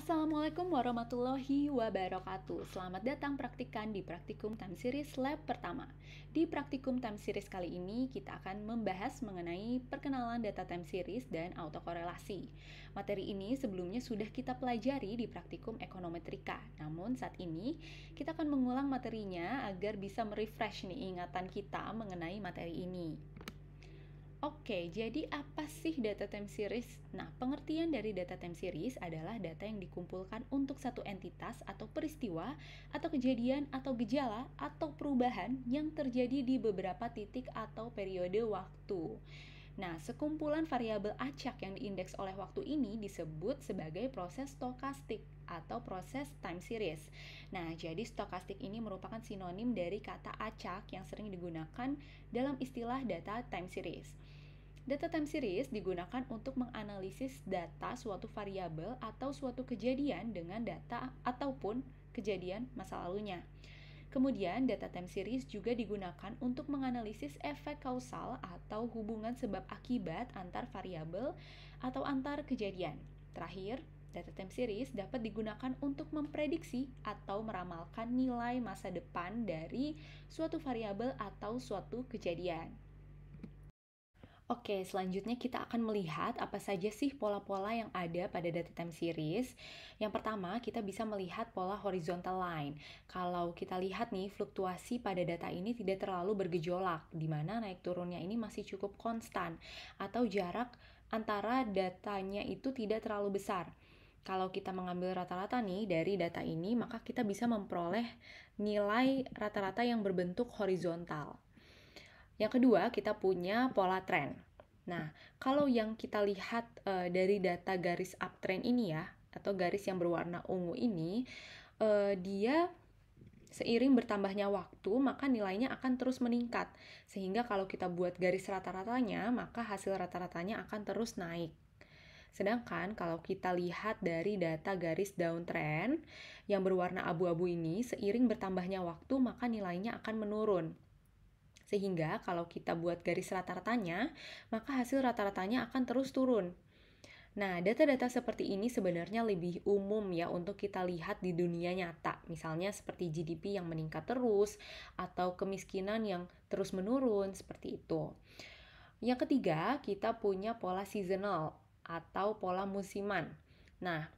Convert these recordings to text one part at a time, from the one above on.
Assalamualaikum warahmatullahi wabarakatuh. Selamat datang praktikan di Praktikum Time Series Lab pertama. Di Praktikum Time Series kali ini, kita akan membahas mengenai perkenalan data time series dan autokorelasi. Materi ini sebelumnya sudah kita pelajari di Praktikum Ekonometrika. Namun saat ini, kita akan mengulang materinya agar bisa merefresh nih ingatan kita mengenai materi ini. Oke, jadi apa sih data time series? Nah, pengertian dari data time series adalah data yang dikumpulkan untuk satu entitas atau peristiwa atau kejadian atau gejala atau perubahan yang terjadi di beberapa titik atau periode waktu. Nah, sekumpulan variabel acak yang diindeks oleh waktu ini disebut sebagai proses stokastik atau proses time series. Nah, jadi stokastik ini merupakan sinonim dari kata acak yang sering digunakan dalam istilah data time series. Data time series digunakan untuk menganalisis data suatu variabel atau suatu kejadian dengan data ataupun kejadian masa lalunya. Kemudian, data time series juga digunakan untuk menganalisis efek kausal atau hubungan sebab akibat antar variabel atau antar kejadian. Terakhir, data time series dapat digunakan untuk memprediksi atau meramalkan nilai masa depan dari suatu variabel atau suatu kejadian. Oke, selanjutnya kita akan melihat apa saja sih pola-pola yang ada pada data time series. Yang pertama, kita bisa melihat pola horizontal line. Kalau kita lihat nih, fluktuasi pada data ini tidak terlalu bergejolak, di mana naik turunnya ini masih cukup konstan, atau jarak antara datanya itu tidak terlalu besar. Kalau kita mengambil rata-rata nih dari data ini, maka kita bisa memperoleh nilai rata-rata yang berbentuk horizontal. Yang kedua, kita punya pola tren. Nah, kalau yang kita lihat dari data garis uptrend ini ya, atau garis yang berwarna ungu ini, dia seiring bertambahnya waktu, maka nilainya akan terus meningkat. Sehingga kalau kita buat garis rata-ratanya, maka hasil rata-ratanya akan terus naik. Sedangkan kalau kita lihat dari data garis downtrend yang berwarna abu-abu ini, seiring bertambahnya waktu, maka nilainya akan menurun. Sehingga kalau kita buat garis rata-ratanya, maka hasil rata-ratanya akan terus turun. Nah, data-data seperti ini sebenarnya lebih umum ya untuk kita lihat di dunia nyata. Misalnya seperti GDP yang meningkat terus, atau kemiskinan yang terus menurun, seperti itu. Yang ketiga, kita punya pola seasonal atau pola musiman. Nah,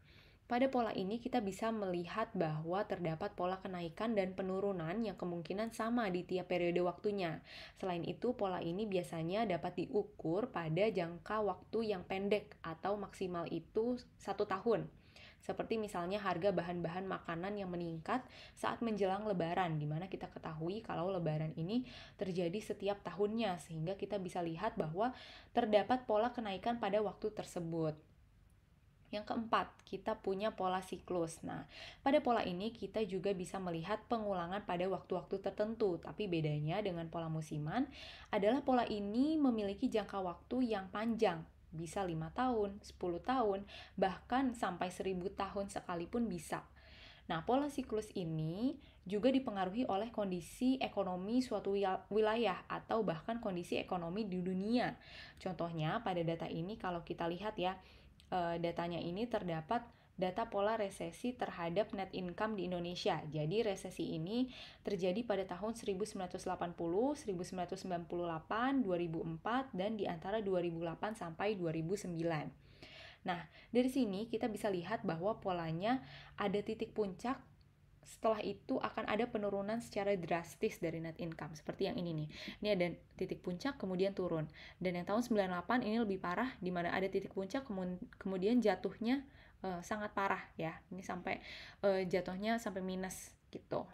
pada pola ini kita bisa melihat bahwa terdapat pola kenaikan dan penurunan yang kemungkinan sama di tiap periode waktunya. Selain itu, pola ini biasanya dapat diukur pada jangka waktu yang pendek atau maksimal itu 1 tahun. Seperti misalnya harga bahan-bahan makanan yang meningkat saat menjelang lebaran, di mana kita ketahui kalau lebaran ini terjadi setiap tahunnya, sehingga kita bisa lihat bahwa terdapat pola kenaikan pada waktu tersebut. Yang keempat, kita punya pola siklus. Nah, pada pola ini kita juga bisa melihat pengulangan pada waktu-waktu tertentu, tapi bedanya dengan pola musiman adalah pola ini memiliki jangka waktu yang panjang, bisa 5 tahun, 10 tahun, bahkan sampai 1000 tahun sekalipun bisa. Nah, pola siklus ini juga dipengaruhi oleh kondisi ekonomi suatu wilayah atau bahkan kondisi ekonomi di dunia. Contohnya, pada data ini kalau kita lihat ya, datanya ini terdapat data pola resesi terhadap net income di Indonesia. Jadi resesi ini terjadi pada tahun 1980, 1998, 2004, dan di antara 2008 sampai 2009. Nah, dari sini kita bisa lihat bahwa polanya ada titik puncak, setelah itu akan ada penurunan secara drastis dari net income seperti yang ini nih. Ini ada titik puncak kemudian turun. Dan yang tahun 98 ini lebih parah, di mana ada titik puncak kemudian jatuhnya sangat parah ya. Ini sampai jatuhnya sampai minus gitu.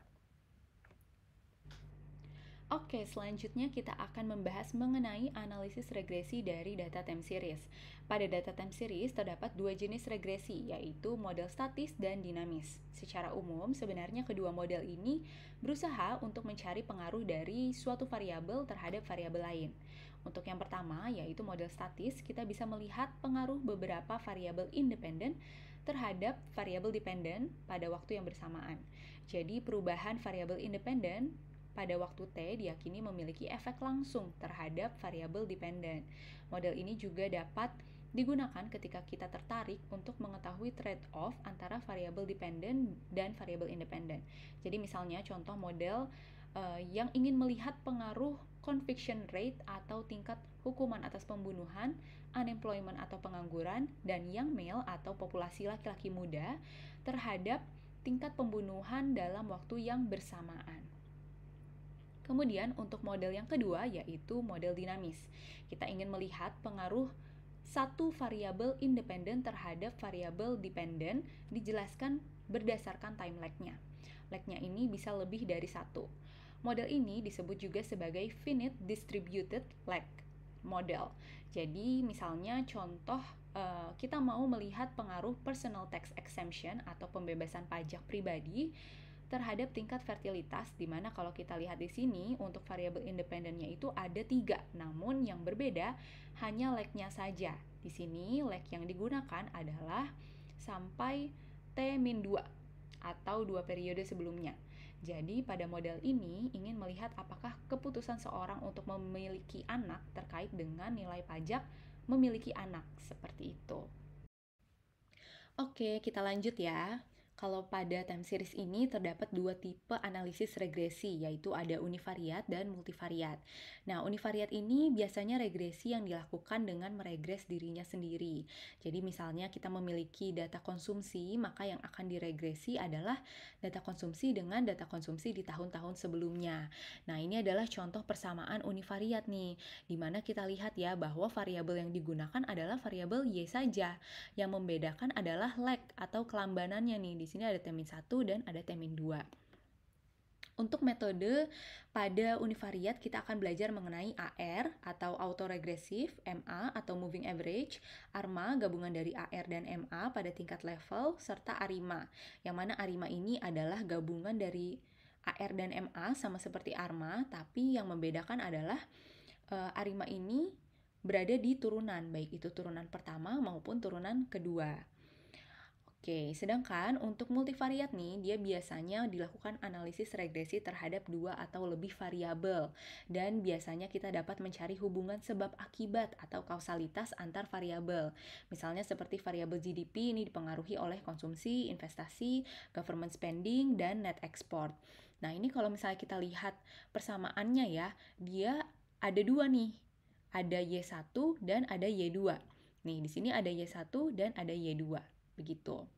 Oke, selanjutnya kita akan membahas mengenai analisis regresi dari data time series. Pada data time series terdapat dua jenis regresi, yaitu model statis dan dinamis. Secara umum, sebenarnya kedua model ini berusaha untuk mencari pengaruh dari suatu variabel terhadap variabel lain. Untuk yang pertama, yaitu model statis, kita bisa melihat pengaruh beberapa variabel independen terhadap variabel dependen pada waktu yang bersamaan. Jadi, perubahan variabel independen pada waktu T diyakini memiliki efek langsung terhadap variabel dependen. Model ini juga dapat digunakan ketika kita tertarik untuk mengetahui trade-off antara variabel dependent dan variabel independent. Jadi misalnya contoh model yang ingin melihat pengaruh conviction rate atau tingkat hukuman atas pembunuhan, unemployment atau pengangguran, dan young male atau populasi laki-laki muda terhadap tingkat pembunuhan dalam waktu yang bersamaan. Kemudian untuk model yang kedua yaitu model dinamis. Kita ingin melihat pengaruh satu variabel independen terhadap variabel dependen dijelaskan berdasarkan time lag-nya. Lag-nya ini bisa lebih dari satu. Model ini disebut juga sebagai finite distributed lag model. Jadi misalnya contoh kita mau melihat pengaruh personal tax exemption atau pembebasan pajak pribadi terhadap tingkat fertilitas, di mana kalau kita lihat di sini untuk variabel independennya itu ada 3, namun yang berbeda hanya lag-nya saja. Di sini lag yang digunakan adalah sampai T-2 atau 2 periode sebelumnya. Jadi pada model ini ingin melihat apakah keputusan seorang untuk memiliki anak terkait dengan nilai pajak memiliki anak, seperti itu. Oke, kita lanjut ya. Kalau pada time series ini terdapat dua tipe analisis regresi, yaitu ada univariat dan multivariat. Nah, univariat ini biasanya regresi yang dilakukan dengan meregres dirinya sendiri. Jadi misalnya kita memiliki data konsumsi, maka yang akan diregresi adalah data konsumsi dengan data konsumsi di tahun-tahun sebelumnya. Nah, ini adalah contoh persamaan univariat nih, di mana kita lihat ya bahwa variabel yang digunakan adalah variabel Y saja. Yang membedakan adalah lag atau kelambanannya nih. Di sini ada T-1 dan ada T-2. Untuk metode pada univariat kita akan belajar mengenai AR atau autoregressive, MA atau moving average, ARMA gabungan dari AR dan MA pada tingkat level, serta ARIMA. Yang mana ARIMA ini adalah gabungan dari AR dan MA sama seperti ARMA, tapi yang membedakan adalah ARIMA ini berada di turunan, baik itu turunan pertama maupun turunan kedua. Oke, sedangkan untuk multivariat nih, dia biasanya dilakukan analisis regresi terhadap 2 atau lebih variabel. Dan biasanya kita dapat mencari hubungan sebab akibat atau kausalitas antar variabel. Misalnya seperti variabel GDP ini dipengaruhi oleh konsumsi, investasi, government spending, dan net export. Nah, ini kalau misalnya kita lihat persamaannya ya, dia ada dua nih. Ada Y1 dan ada Y2. Nih, di sini ada Y1 dan ada Y2. Begitu.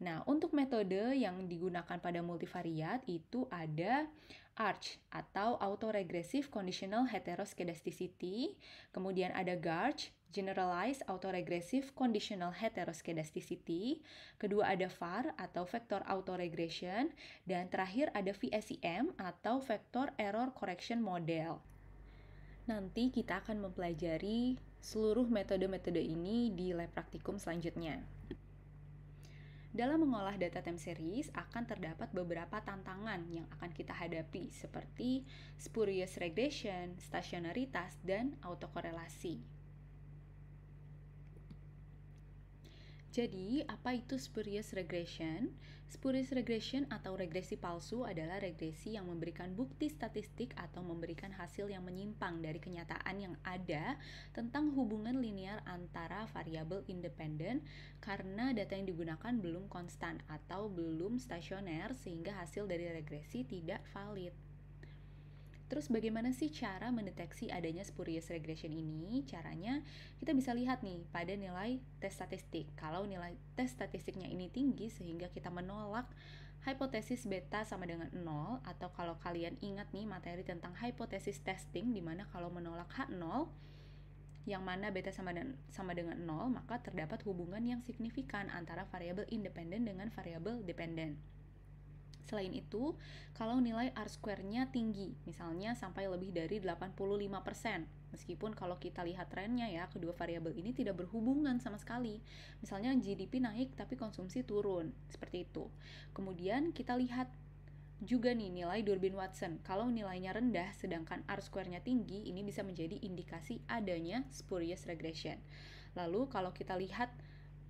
Nah, untuk metode yang digunakan pada multivariat itu ada ARCH atau Autoregressive Conditional Heteroskedasticity, kemudian ada GARCH, Generalized Autoregressive Conditional Heteroskedasticity, kedua ada VAR atau Vector Autoregression, dan terakhir ada VSEM atau Vector Error Correction Model. Nanti kita akan mempelajari seluruh metode-metode ini di lab praktikum selanjutnya. Dalam mengolah data time series akan terdapat beberapa tantangan yang akan kita hadapi seperti spurious regression, stasionaritas, dan autokorelasi. Jadi, apa itu spurious regression? Spurious regression atau regresi palsu adalah regresi yang memberikan bukti statistik atau memberikan hasil yang menyimpang dari kenyataan yang ada tentang hubungan linear antara variabel independen karena data yang digunakan belum konstan atau belum stasioner sehingga hasil dari regresi tidak valid. Terus bagaimana sih cara mendeteksi adanya spurious regression ini? Caranya kita bisa lihat nih pada nilai tes statistik. Kalau nilai tes statistiknya ini tinggi sehingga kita menolak hipotesis beta sama dengan 0, atau kalau kalian ingat nih materi tentang hipotesis testing di mana kalau menolak H0 yang mana beta sama dengan 0, maka terdapat hubungan yang signifikan antara variabel independen dengan variabel dependen. Selain itu, kalau nilai R-square-nya tinggi, misalnya sampai lebih dari 85%, meskipun kalau kita lihat trennya ya, kedua variabel ini tidak berhubungan sama sekali. Misalnya GDP naik tapi konsumsi turun, seperti itu. Kemudian kita lihat juga nih nilai Durbin-Watson. Kalau nilainya rendah sedangkan R-square-nya tinggi, ini bisa menjadi indikasi adanya spurious regression. Lalu kalau kita lihat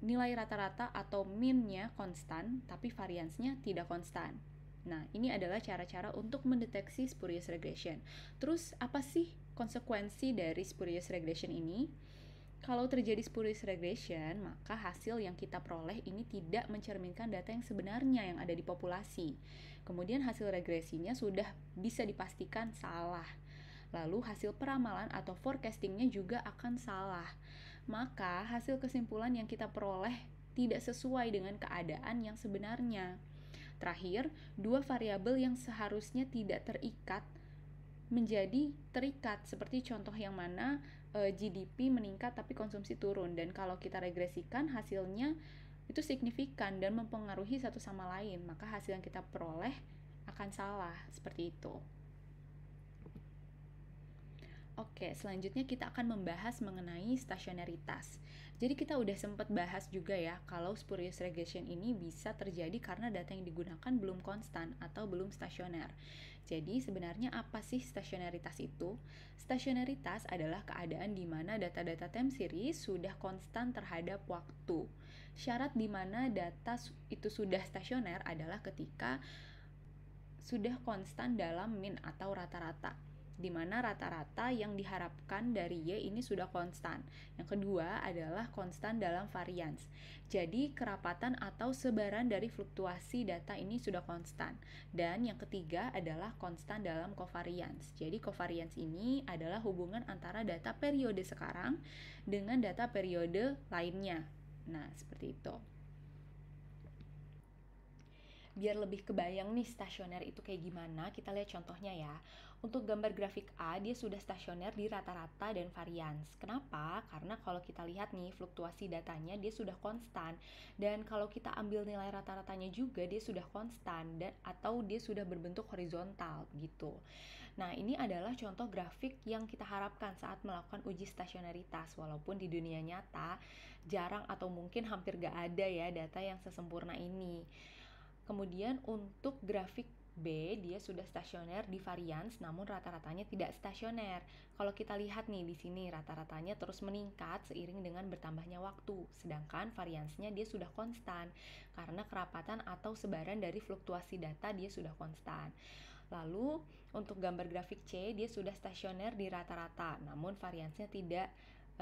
nilai rata-rata atau mean-nya konstan, tapi variansnya tidak konstan. Nah, ini adalah cara-cara untuk mendeteksi spurious regression. Terus, apa sih konsekuensi dari spurious regression ini? Kalau terjadi spurious regression, maka hasil yang kita peroleh ini tidak mencerminkan data yang sebenarnya yang ada di populasi. Kemudian hasil regresinya sudah bisa dipastikan salah. Lalu hasil peramalan atau forecastingnya juga akan salah. Maka hasil kesimpulan yang kita peroleh tidak sesuai dengan keadaan yang sebenarnya. Terakhir, dua variabel yang seharusnya tidak terikat menjadi terikat, seperti contoh yang mana GDP meningkat tapi konsumsi turun, dan kalau kita regresikan hasilnya itu signifikan dan mempengaruhi satu sama lain, maka hasil yang kita peroleh akan salah, seperti itu. Oke, selanjutnya kita akan membahas mengenai stasionaritas. Jadi kita udah sempat bahas juga ya, kalau spurious regression ini bisa terjadi karena data yang digunakan belum konstan atau belum stasioner. Jadi sebenarnya apa sih stasionaritas itu? Stasionaritas adalah keadaan di mana data-data time series sudah konstan terhadap waktu. Syarat di mana data itu sudah stasioner adalah ketika sudah konstan dalam mean atau rata-rata, di mana rata-rata yang diharapkan dari Y ini sudah konstan. Yang kedua adalah konstan dalam variance. Jadi kerapatan atau sebaran dari fluktuasi data ini sudah konstan. Dan yang ketiga adalah konstan dalam covariance. Jadi covariance ini adalah hubungan antara data periode sekarang dengan data periode lainnya. Nah, seperti itu. Biar lebih kebayang nih stasioner itu kayak gimana, kita lihat contohnya ya. Untuk gambar grafik A, dia sudah stasioner di rata-rata dan varians. Kenapa? Karena kalau kita lihat nih, fluktuasi datanya dia sudah konstan. Dan kalau kita ambil nilai rata-ratanya juga, dia sudah konstan dan atau dia sudah berbentuk horizontal gitu. Nah, ini adalah contoh grafik yang kita harapkan saat melakukan uji stasionaritas. Walaupun di dunia nyata, jarang atau mungkin hampir gak ada ya data yang sesempurna ini. Kemudian untuk grafik B, dia sudah stasioner di varians, namun rata-ratanya tidak stasioner. Kalau kita lihat nih di sini, rata-ratanya terus meningkat seiring dengan bertambahnya waktu, sedangkan variansnya dia sudah konstan karena kerapatan atau sebaran dari fluktuasi data dia sudah konstan. Lalu untuk gambar grafik C, dia sudah stasioner di rata-rata, namun variansnya tidak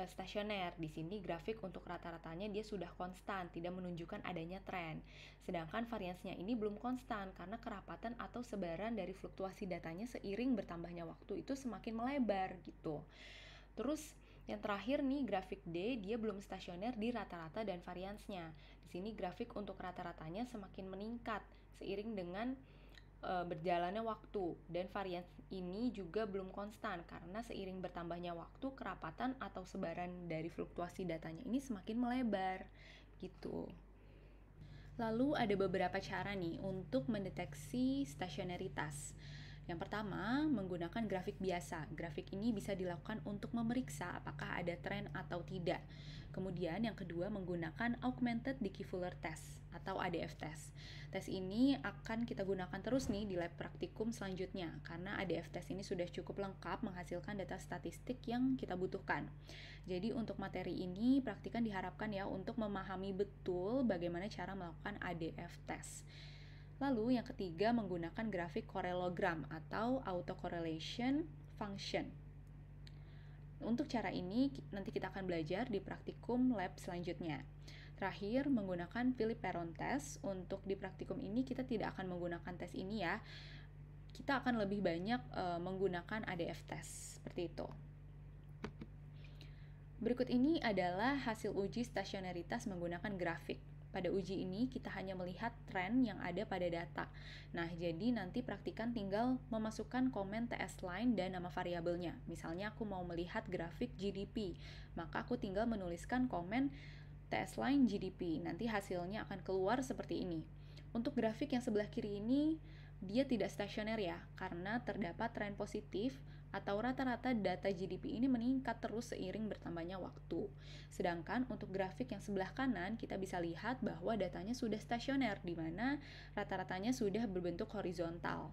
stasioner. Di sini grafik untuk rata-ratanya dia sudah konstan, tidak menunjukkan adanya tren. Sedangkan variansnya ini belum konstan karena kerapatan atau sebaran dari fluktuasi datanya seiring bertambahnya waktu itu semakin melebar gitu. Terus yang terakhir nih grafik D, dia belum stasioner di rata-rata dan variansnya. Di sini grafik untuk rata-ratanya semakin meningkat seiring dengan berjalannya waktu, dan varian ini juga belum konstan karena seiring bertambahnya waktu kerapatan atau sebaran dari fluktuasi datanya ini semakin melebar gitu. Lalu ada beberapa cara nih untuk mendeteksi stasionaritas. Yang pertama, menggunakan grafik biasa. Grafik ini bisa dilakukan untuk memeriksa apakah ada tren atau tidak. Kemudian yang kedua, menggunakan Augmented Decay-Fuller Test atau ADF test. Tes ini akan kita gunakan terus nih di lab praktikum selanjutnya karena ADF test ini sudah cukup lengkap menghasilkan data statistik yang kita butuhkan. Jadi untuk materi ini praktikan diharapkan ya untuk memahami betul bagaimana cara melakukan ADF test. Lalu yang ketiga, menggunakan grafik correlogram atau autocorrelation function. Untuk cara ini nanti kita akan belajar di praktikum lab selanjutnya. Terakhir, menggunakan Philip-Perron test. Untuk di praktikum ini kita tidak akan menggunakan tes ini ya. Kita akan lebih banyak menggunakan ADF test, seperti itu. Berikut ini adalah hasil uji stasionaritas menggunakan grafik. Pada uji ini kita hanya melihat tren yang ada pada data. Nah, jadi nanti praktikan tinggal memasukkan komen TS line dan nama variabelnya. Misalnya aku mau melihat grafik GDP, maka aku tinggal menuliskan komen TS line GDP. Nanti hasilnya akan keluar seperti ini. Untuk grafik yang sebelah kiri ini, dia tidak stasioner ya, karena terdapat tren positif atau rata-rata data GDP ini meningkat terus seiring bertambahnya waktu. Sedangkan untuk grafik yang sebelah kanan, kita bisa lihat bahwa datanya sudah stasioner, di mana rata-ratanya sudah berbentuk horizontal.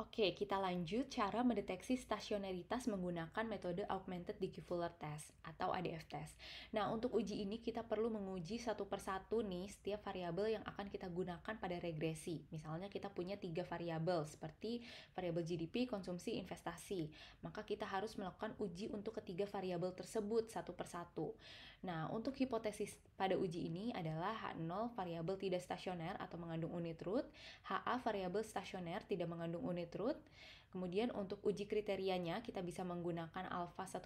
Oke, kita lanjut cara mendeteksi stasionaritas menggunakan metode Augmented Diffuller Test atau ADF Test. Nah, untuk uji ini kita perlu menguji satu persatu nih setiap variabel yang akan kita gunakan pada regresi. Misalnya kita punya 3 variabel seperti variabel GDP, konsumsi, investasi. Maka kita harus melakukan uji untuk ketiga variabel tersebut satu persatu. Nah, untuk hipotesis pada uji ini adalah H0 variabel tidak stasioner atau mengandung unit root, HA variabel stasioner tidak mengandung unit root. Kemudian untuk uji kriterianya kita bisa menggunakan alpha 1%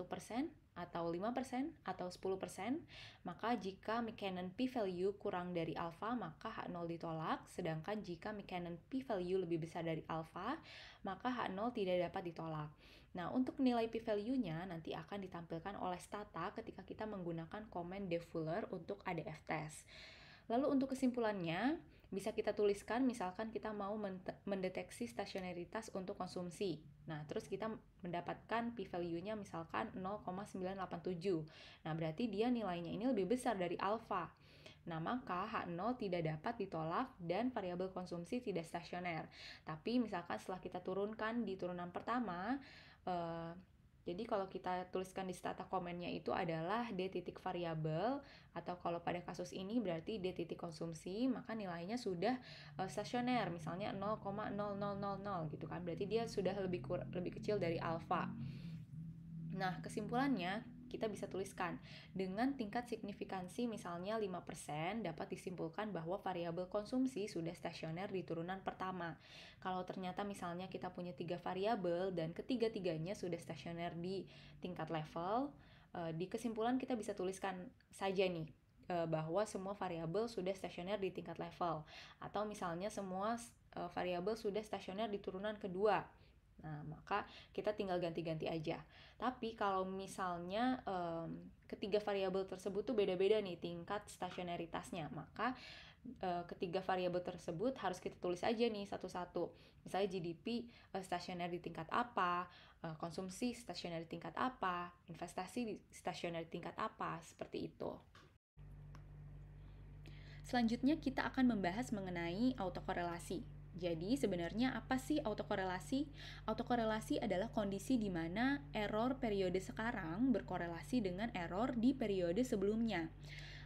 atau 5% atau 10%. Maka jika Buchanan p-value kurang dari alpha maka H0 ditolak, sedangkan jika Buchanan p-value lebih besar dari alpha maka H0 tidak dapat ditolak. Nah, untuk nilai p-value-nya nanti akan ditampilkan oleh Stata ketika kita menggunakan komen Diffuller untuk ADF test. Lalu untuk kesimpulannya, bisa kita tuliskan misalkan kita mau mendeteksi stasionaritas untuk konsumsi. Nah, terus kita mendapatkan p-value-nya misalkan 0,987. Nah, berarti dia nilainya ini lebih besar dari alfa. Nah, maka H0 tidak dapat ditolak dan variabel konsumsi tidak stasioner. Tapi misalkan setelah kita turunkan di turunan pertama, jadi kalau kita tuliskan di stata komennya itu adalah D titik variabel, atau kalau pada kasus ini berarti D titik konsumsi, maka nilainya sudah stasioner, misalnya 0,0000 gitu kan. Berarti dia sudah lebih kecil dari alfa. Nah, kesimpulannya kita bisa tuliskan dengan tingkat signifikansi misalnya 5% dapat disimpulkan bahwa variabel konsumsi sudah stasioner di turunan pertama. Kalau ternyata misalnya kita punya 3 variabel dan ketiga-tiganya sudah stasioner di tingkat level, di kesimpulan kita bisa tuliskan saja nih bahwa semua variabel sudah stasioner di tingkat level, atau misalnya semua variabel sudah stasioner di turunan kedua. Nah, maka kita tinggal ganti-ganti aja. Tapi kalau misalnya ketiga variabel tersebut tuh beda-beda nih tingkat stasionaritasnya, maka ketiga variabel tersebut harus kita tulis aja nih satu-satu. Misalnya GDP stasioner di tingkat apa, konsumsi stasioner di tingkat apa, investasi stasioner di tingkat apa, seperti itu. Selanjutnya kita akan membahas mengenai autokorelasi. Jadi sebenarnya apa sih autokorelasi? Autokorelasi adalah kondisi di mana error periode sekarang berkorelasi dengan error di periode sebelumnya.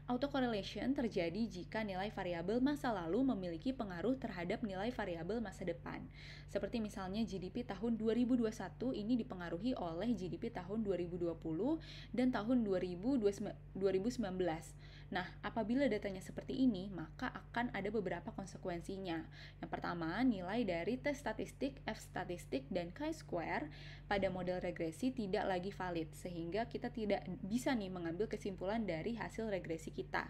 Autocorrelation terjadi jika nilai variabel masa lalu memiliki pengaruh terhadap nilai variabel masa depan. Seperti misalnya GDP tahun 2021 ini dipengaruhi oleh GDP tahun 2020 dan tahun 2019. Nah, apabila datanya seperti ini, maka akan ada beberapa konsekuensinya. Yang pertama, nilai dari T statistik, F statistik, dan chi-square pada model regresi tidak lagi valid, sehingga kita tidak bisa nih mengambil kesimpulan dari hasil regresi kita.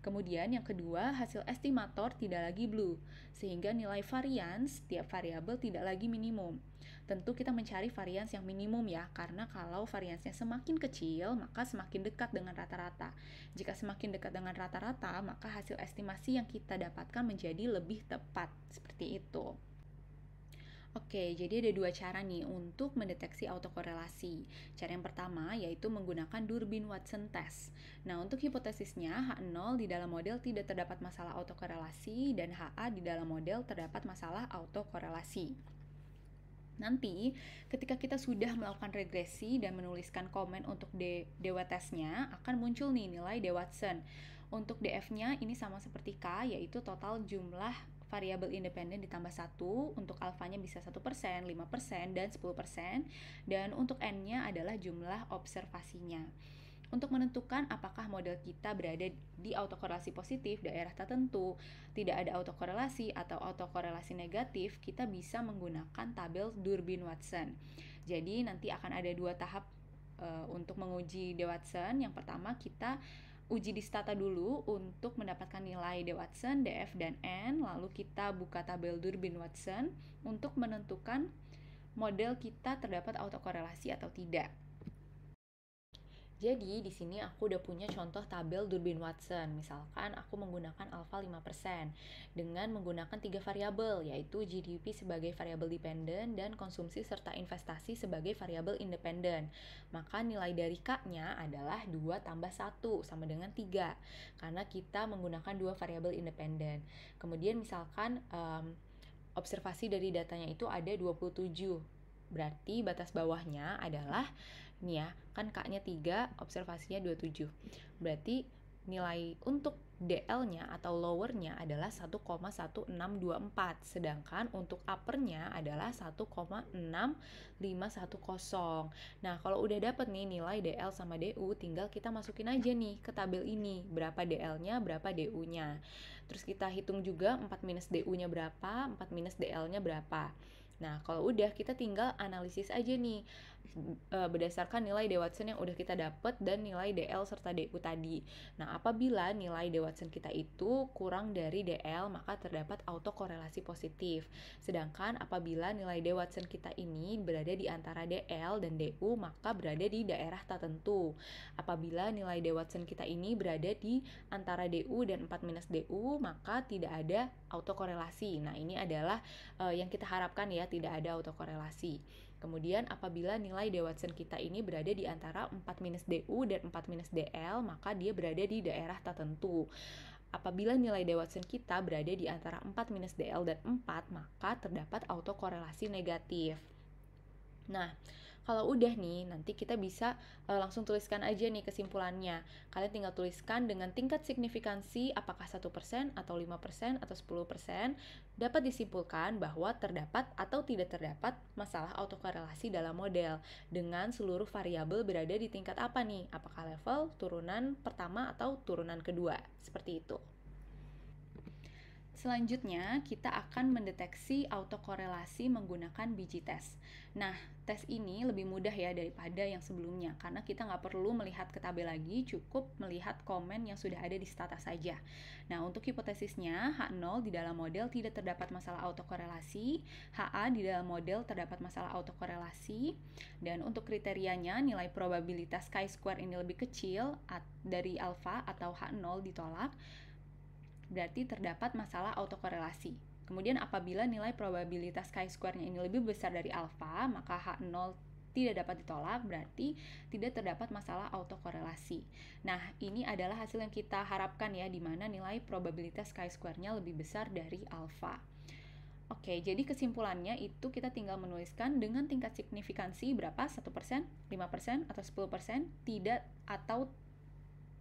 Kemudian yang kedua, hasil estimator tidak lagi blue, sehingga nilai varians tiap variabel tidak lagi minimum. Tentu kita mencari varians yang minimum ya, karena kalau variansnya semakin kecil, maka semakin dekat dengan rata-rata. Jika semakin dekat dengan rata-rata, maka hasil estimasi yang kita dapatkan menjadi lebih tepat, seperti itu. Oke, jadi ada dua cara nih untuk mendeteksi autokorelasi. Cara yang pertama yaitu menggunakan Durbin-Watson test. Nah, untuk hipotesisnya H0 di dalam model tidak terdapat masalah autokorelasi dan HA di dalam model terdapat masalah autokorelasi. Nanti, ketika kita sudah melakukan regresi dan menuliskan komen untuk dewa tesnya, akan muncul nih nilai D Watson. Untuk DF-nya ini sama seperti K, yaitu total jumlah variabel independen ditambah 1, untuk alfanya bisa 1%, 5%, dan 10%, dan untuk N-nya adalah jumlah observasinya. Untuk menentukan apakah model kita berada di autokorelasi positif daerah tertentu, tidak ada autokorelasi atau autokorelasi negatif, kita bisa menggunakan tabel Durbin-Watson. Jadi nanti akan ada dua tahap untuk menguji D Watson. Yang pertama kita uji di stata dulu untuk mendapatkan nilai D Watson, DF, dan N. Lalu kita buka tabel Durbin-Watson untuk menentukan model kita terdapat autokorelasi atau tidak. Jadi di sini aku udah punya contoh tabel Durbin-Watson. Misalkan aku menggunakan alfa 5% dengan menggunakan 3 variabel, yaitu GDP sebagai variabel dependen dan konsumsi serta investasi sebagai variabel independen. Maka nilai dari K-nya adalah 2 tambah 1 sama dengan 3 karena kita menggunakan 2 variabel independen. Kemudian misalkan observasi dari datanya itu ada 27. Berarti batas bawahnya adalah ini ya, kan K-nya 3, observasinya 27. Berarti nilai untuk DL-nya atau lower-nya adalah 1,1624, sedangkan untuk upper-nya adalah 1,6510. Nah, kalau udah dapet nih nilai DL sama DU, tinggal kita masukin aja nih ke tabel ini, berapa DL-nya, berapa DU-nya. Terus kita hitung juga 4 minus DU-nya berapa, 4 minus DL-nya berapa. Nah, kalau udah kita tinggal analisis aja nih berdasarkan nilai D Watson yang udah kita dapet dan nilai DL serta DU tadi. Nah, apabila nilai D Watson kita itu kurang dari DL, maka terdapat autokorelasi positif. Sedangkan apabila nilai D Watson kita ini berada di antara DL dan DU, maka berada di daerah tertentu. Apabila nilai D Watson kita ini berada di antara DU dan 4 minus DU, maka tidak ada autokorelasi. Nah, ini adalah yang kita harapkan ya, tidak ada autokorelasi. Kemudian apabila nilai D Watson kita ini berada di antara 4 minus DU dan 4 minus DL, maka dia berada di daerah tertentu. Apabila nilai D Watson kita berada di antara 4 minus DL dan 4, maka terdapat autokorelasi negatif. Nah, kalau udah nih, nanti kita bisa langsung tuliskan aja nih kesimpulannya. Kalian tinggal tuliskan dengan tingkat signifikansi apakah 1% atau 5% atau 10%, dapat disimpulkan bahwa terdapat atau tidak terdapat masalah autokorelasi dalam model dengan seluruh variabel berada di tingkat apa nih? Apakah level, turunan pertama, atau turunan kedua? Seperti itu. Selanjutnya, kita akan mendeteksi autokorelasi menggunakan biji tes. Nah, tes ini lebih mudah ya daripada yang sebelumnya, karena kita nggak perlu melihat ke tabel lagi, cukup melihat komen yang sudah ada di stata saja. Nah, untuk hipotesisnya, H0 di dalam model tidak terdapat masalah autokorelasi, HA di dalam model terdapat masalah autokorelasi, dan untuk kriterianya, nilai probabilitas chi-square ini lebih kecil dari alfa atau H0 ditolak, berarti terdapat masalah autokorelasi. Kemudian apabila nilai probabilitas chi-square-nya ini lebih besar dari alfa, maka H0 tidak dapat ditolak, berarti tidak terdapat masalah autokorelasi. Nah, ini adalah hasil yang kita harapkan ya, di mana nilai probabilitas chi-square-nya lebih besar dari alfa. Oke, jadi kesimpulannya itu kita tinggal menuliskan dengan tingkat signifikansi berapa, 1%, 5%, atau 10%, tidak atau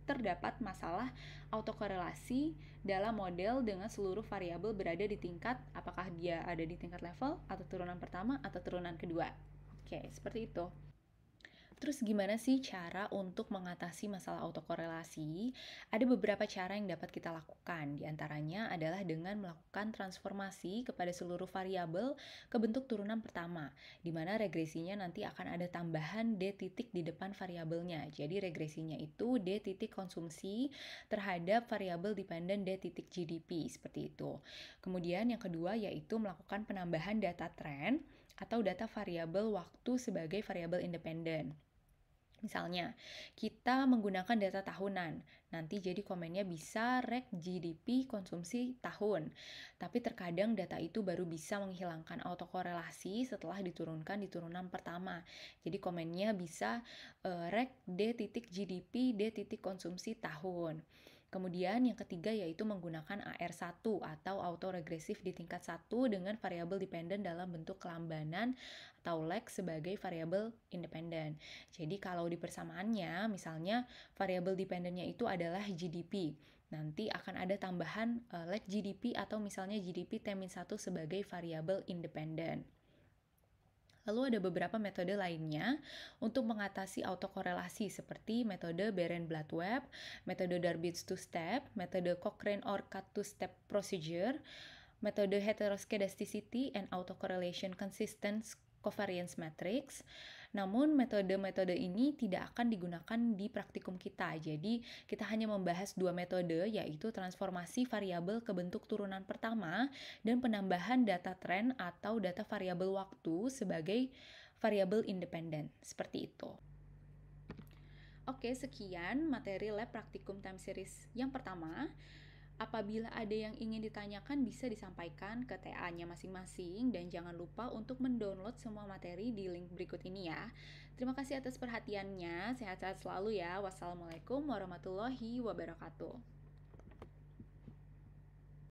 terdapat masalah autokorelasi dalam model dengan seluruh variabel berada di tingkat, apakah dia ada di tingkat level atau turunan pertama atau turunan kedua. Oke, seperti itu. Terus gimana sih cara untuk mengatasi masalah autokorelasi? Ada beberapa cara yang dapat kita lakukan. Di antaranya adalah dengan melakukan transformasi kepada seluruh variabel ke bentuk turunan pertama, di mana regresinya nanti akan ada tambahan D titik di depan variabelnya. Jadi regresinya itu D titik konsumsi terhadap variabel dependent D titik GDP, seperti itu. Kemudian yang kedua yaitu melakukan penambahan data trend atau data variabel waktu sebagai variabel independen. Misalnya, kita menggunakan data tahunan, nanti jadi komennya bisa rek GDP konsumsi tahun. Tapi terkadang data itu baru bisa menghilangkan autokorelasi setelah diturunkan di turunan pertama. Jadi komennya bisa rek D titik GDP, D titik konsumsi tahun. Kemudian yang ketiga yaitu menggunakan AR1 atau autoregresif di tingkat 1 dengan variabel dependen dalam bentuk kelambanan atau lag sebagai variabel independen. Jadi kalau di persamaannya misalnya variabel dependennya itu adalah GDP. Nanti akan ada tambahan lag GDP atau misalnya GDP T-1 sebagai variabel independen. Lalu ada beberapa metode lainnya untuk mengatasi autokorelasi seperti metode Baron-Blatweb, metode Darby's two-step, metode Cochrane-Orcutt two-step procedure, metode Heteroskedasticity and Autocorrelation Consistent Covariance Matrix. Namun metode-metode ini tidak akan digunakan di praktikum kita. Jadi kita hanya membahas dua metode, yaitu transformasi variabel ke bentuk turunan pertama dan penambahan data trend atau data variabel waktu sebagai variabel independen. Seperti itu. Oke, sekian materi lab praktikum time series yang pertama. Apabila ada yang ingin ditanyakan bisa disampaikan ke TA-nya masing-masing dan jangan lupa untuk mendownload semua materi di link berikut ini ya. Terima kasih atas perhatiannya, sehat-sehat selalu ya. Wassalamualaikum warahmatullahi wabarakatuh.